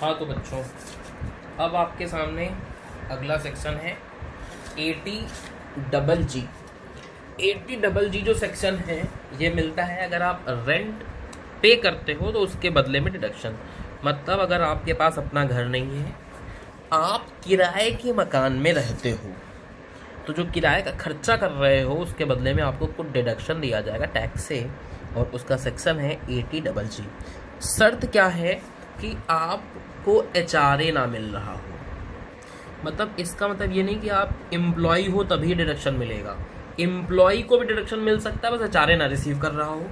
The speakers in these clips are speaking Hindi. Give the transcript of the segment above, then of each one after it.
हाँ तो बच्चों, अब आपके सामने अगला सेक्शन है 80GG। 80GG जो सेक्शन है ये मिलता है अगर आप रेंट पे करते हो तो उसके बदले में डिडक्शन। मतलब अगर आपके पास अपना घर नहीं है, आप किराए के मकान में रहते हो, तो जो किराए का खर्चा कर रहे हो उसके बदले में आपको कुछ डिडक्शन दिया जाएगा टैक्स से, और उसका सेक्शन है 80GG। शर्त क्या है कि आपको HRA ना मिल रहा हो। मतलब इसका मतलब ये नहीं कि आप एम्प्लॉय हो तभी डिडक्शन मिलेगा, एम्प्लॉय को भी डिडक्शन मिल सकता है, बस HRA ना रिसीव कर रहा हो।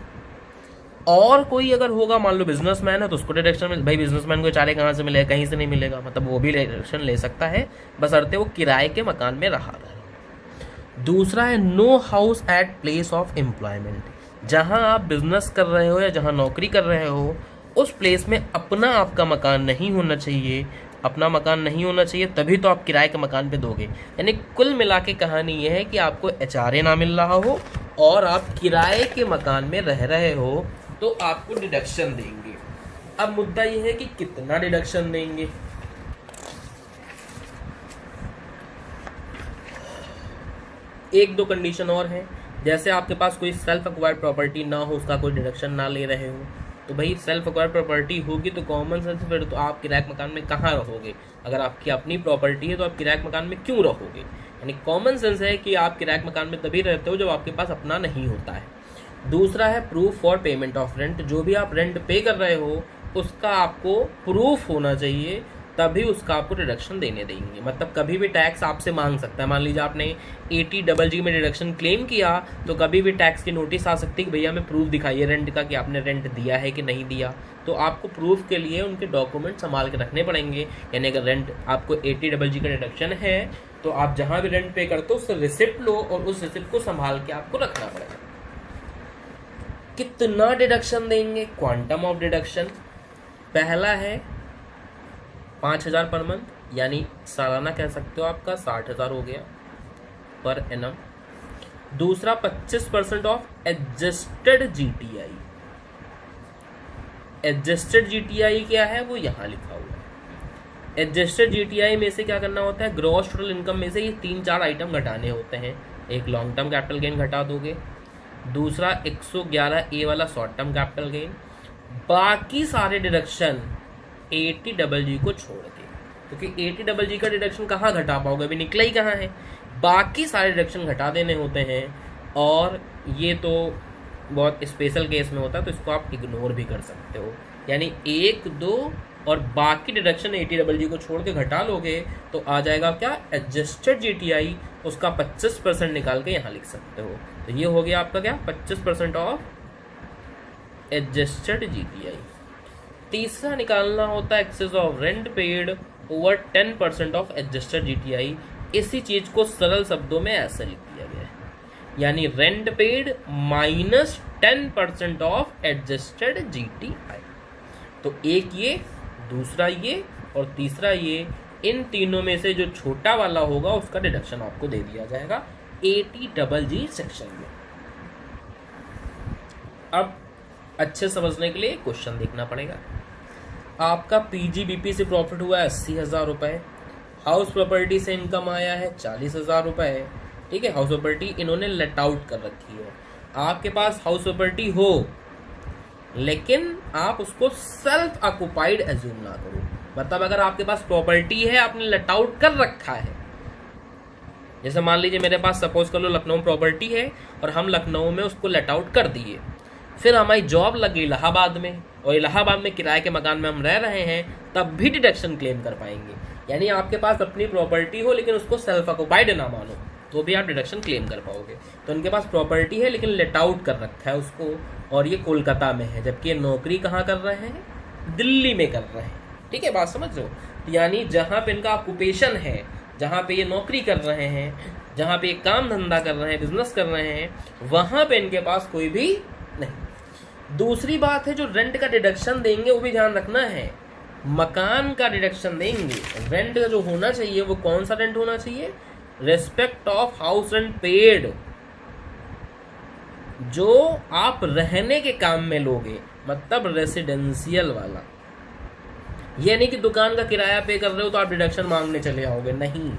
और कोई अगर होगा, मान लो बिजनेसमैन है तो उसको डिडक्शन मिल, भाई बिजनेसमैन को HRA कहाँ से मिलेगा, कहीं से नहीं मिलेगा, मतलब वो भी डिडक्शन ले सकता है, बशर्ते वो किराए के मकान में रहा रहे। दूसरा है no house at place of employment. जहाँ आप बिजनेस कर रहे हो या जहाँ नौकरी कर रहे हो उस प्लेस में अपना आपका मकान नहीं होना चाहिए। अपना मकान नहीं होना चाहिए तभी तो आप किराए के मकान पे दोगे। यानी कुल मिला के कहानी ये है कि आपको HRA ना मिल रहा हो और आप किराए के मकान में रह रहे हो तो आपको डिडक्शन देंगे। अब मुद्दा ये है कि कितना डिडक्शन देंगे। एक दो कंडीशन और है, जैसे आपके पास कोई सेल्फ एक्वायर्ड प्रॉपर्टी ना हो, उसका कोई डिडक्शन ना ले रहे हो, तो भाई सेल्फ एक्वायर्ड प्रॉपर्टी होगी तो कॉमन सेंस फिर तो आप किराए के मकान में कहाँ रहोगे। अगर आपकी अपनी प्रॉपर्टी है तो आप किराए के मकान में क्यों रहोगे। यानी कॉमन सेंस है कि आप किराए के मकान में तभी रहते हो जब आपके पास अपना नहीं होता है। दूसरा है proof for payment of rent. जो भी आप रेंट पे कर रहे हो उसका आपको प्रूफ होना चाहिए, तभी उसका आपको डिडक्शन देने देंगे। मतलब कभी भी टैक्स आपसे मांग सकता है। मान लीजिए आपने 80GG में डिडक्शन क्लेम किया तो कभी भी टैक्स की नोटिस आ सकती है कि भैया हमें प्रूफ दिखाइए रेंट का कि आपने रेंट दिया है कि नहीं दिया। तो आपको प्रूफ के लिए उनके डॉक्यूमेंट संभाल के रखने पड़ेंगे। यानी अगर रेंट आपको 80GG का डिडक्शन है तो आप जहाँ भी रेंट पे करते हो उससे रिसिप्ट लो और उस रिसिप्ट को संभाल के आपको रखना पड़ेगा। कितना डिडक्शन देंगे, क्वांटम ऑफ डिडक्शन। पहला है 5000 पर मंथ, यानी सालाना कह सकते हो आपका 60,000 हो गया पर एनम। दूसरा 25% of adjusted GTI। Adjusted GTI क्या है वो यहाँ लिखा हुआ है। एडजस्टेड GTI में से क्या करना होता है, ग्रॉस टोटल इनकम में से ये 3-4 आइटम घटाने होते हैं। एक लॉन्ग टर्म कैपिटल गेन घटा दोगे, दूसरा 111A वाला शॉर्ट टर्म कैपिटल गेन, बाकी सारे डिडक्शन 80GG को छोड़ के, क्योंकि 80GG का डिडक्शन कहाँ घटा पाओगे, अभी निकला ही कहाँ है। बाकी सारे डिडक्शन घटा देने होते हैं और ये तो बहुत स्पेशल केस में होता है तो इसको आप इग्नोर भी कर सकते हो। यानी 1, 2 और बाकी डिडक्शन 80GG को छोड़ के घटा लोगे तो आ जाएगा क्या, एडजस्टेड GTI। उसका 25% निकाल के यहाँ लिख सकते हो। तो ये हो गया आपका क्या, 25% ऑफ एडजस्टेड GTI। तीसरा निकालना होता है excess of rent paid over 10% of adjusted GTI। इसी चीज को सरल शब्दों में ऐसे लिख दिया गया है, यानी rent paid minus 10% of adjusted GTI। तो एक ये, दूसरा ये और तीसरा ये, इन तीनों में से जो छोटा वाला होगा उसका डिडक्शन आपको दे दिया जाएगा 80GG सेक्शन में। अब अच्छे समझने के लिए क्वेश्चन देखना पड़ेगा। आपका PGBP से प्रॉफिट हुआ है 80,000 रुपये, हाउस प्रॉपर्टी से इनकम आया है 40,000 रुपये। ठीक है, हाउस प्रॉपर्टी इन्होंने लेट आउट कर रखी है। आपके पास हाउस प्रॉपर्टी हो लेकिन आप उसको सेल्फ ऑक्युपाइड एज्यूम ना करो। मतलब अगर आपके पास प्रॉपर्टी है आपने लेट आउट कर रखा है, जैसे मान लीजिए मेरे पास सपोज कर लो लखनऊ प्रॉपर्टी है और हम लखनऊ में उसको लेट आउट कर दिए, फिर हमारी जॉब लगी इलाहाबाद में और इलाहाबाद में किराए के मकान में हम रह रहे हैं, तब भी डिडक्शन क्लेम कर पाएंगे। यानी आपके पास अपनी प्रॉपर्टी हो लेकिन उसको सेल्फ ऑक्युपाइड ना मानो तो भी आप डिडक्शन क्लेम कर पाओगे। तो उनके पास प्रॉपर्टी है लेकिन लेट आउट कर रखा है उसको, और ये कोलकाता में है, जबकि ये नौकरी कहाँ कर रहे हैं, दिल्ली में कर रहे हैं। ठीक है, बात समझ रहे हो। यानी जहाँ पे इनका ऑक्यूपेशन है, जहाँ पे ये नौकरी कर रहे हैं, जहाँ पे ये काम धंधा कर रहे हैं, बिजनेस कर रहे हैं, वहाँ पे इनके पास कोई भी नहीं। दूसरी बात है जो रेंट का डिडक्शन देंगे वो भी ध्यान रखना है, मकान का डिडक्शन देंगे। रेंट का जो होना चाहिए वो कौन सा रेंट होना चाहिए, respect of house rent paid, जो आप रहने के काम में लोगे, मतलब रेसिडेंशियल वाला। ये नहीं कि दुकान का किराया पे कर रहे हो तो आप डिडक्शन मांगने चले आओगे, नहीं।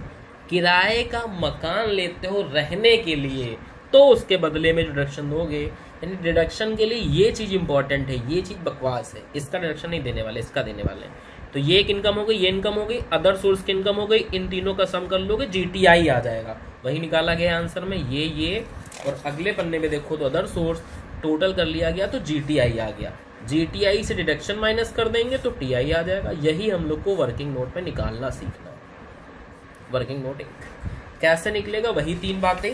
किराए का मकान लेते हो रहने के लिए तो उसके बदले में डिडक्शन दोगे। यानी डिडक्शन के लिए ये चीज इंपॉर्टेंट है, ये चीज बकवास है, इसका डिडक्शन नहीं देने वाले, इसका देने वाले हैं। तो ये एक इनकम हो गई, ये इनकम हो गई, अदर सोर्स की इनकम हो गई, इन तीनों का सम कर लोगे, जीटीआई आ जाएगा। वही निकाला गया आंसर में, ये और अगले पन्ने में देखो तो अदर सोर्स टोटल कर लिया गया तो जीटीआई आ गया। जीटीआई से डिडक्शन माइनस कर देंगे तो टीआई आ जाएगा। यही हम लोग को वर्किंग नोट में निकालना सीखना है। वर्किंग नोट कैसे निकलेगा, वही 3 बातें।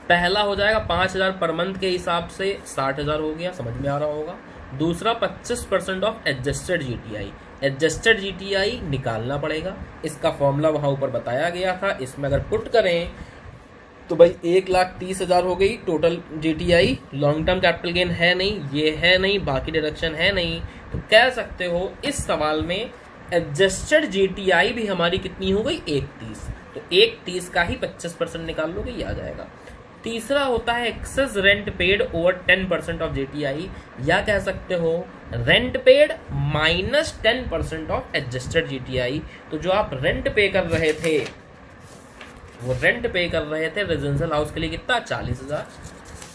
पहला हो जाएगा 5,000 पर मंथ के हिसाब से 60,000 हो गया, समझ में आ रहा होगा। दूसरा 25% of adjusted GTI. Adjusted GTI निकालना पड़ेगा, इसका फॉर्मूला वहां ऊपर बताया गया था। इसमें अगर पुट करें तो भाई 1,30,000 हो गई total GTI. Long term capital gain है नहीं, ये है नहीं, बाकी डिडक्शन है नहीं, तो कह सकते हो इस सवाल में एडजस्टेड जीटीआई भी हमारी कितनी हो गई, 1,30। तो 1,30 का ही 25% निकाल लोगे, ये आ जाएगा। तीसरा होता है excess rent paid over 10% of GTI, या कह सकते हो rent paid minus 10% of adjusted GTI. तो जो आप रेंट पे कर रहे थे, वो रेंट पे कर रहे थे रेजिडेंशियल हाउस के लिए कितना, 40,000।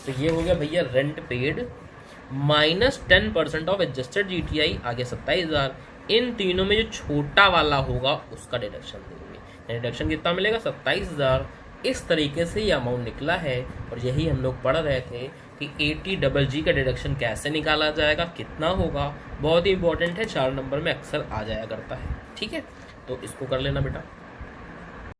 तो ये हो गया भैया rent paid minus 10% of adjusted GTI, आगे 27,000। इन तीनों में जो छोटा वाला होगा उसका डिडक्शन देंगे। डिडक्शन कितना मिलेगा, 27,000। इस तरीके से ये अमाउंट निकला है। और यही हम लोग पढ़ रहे थे कि 80GG का डिडक्शन कैसे निकाला जाएगा, कितना होगा, बहुत ही इंपॉर्टेंट है, 4 नंबर में अक्सर आ जाया करता है। ठीक है, तो इसको कर लेना बेटा।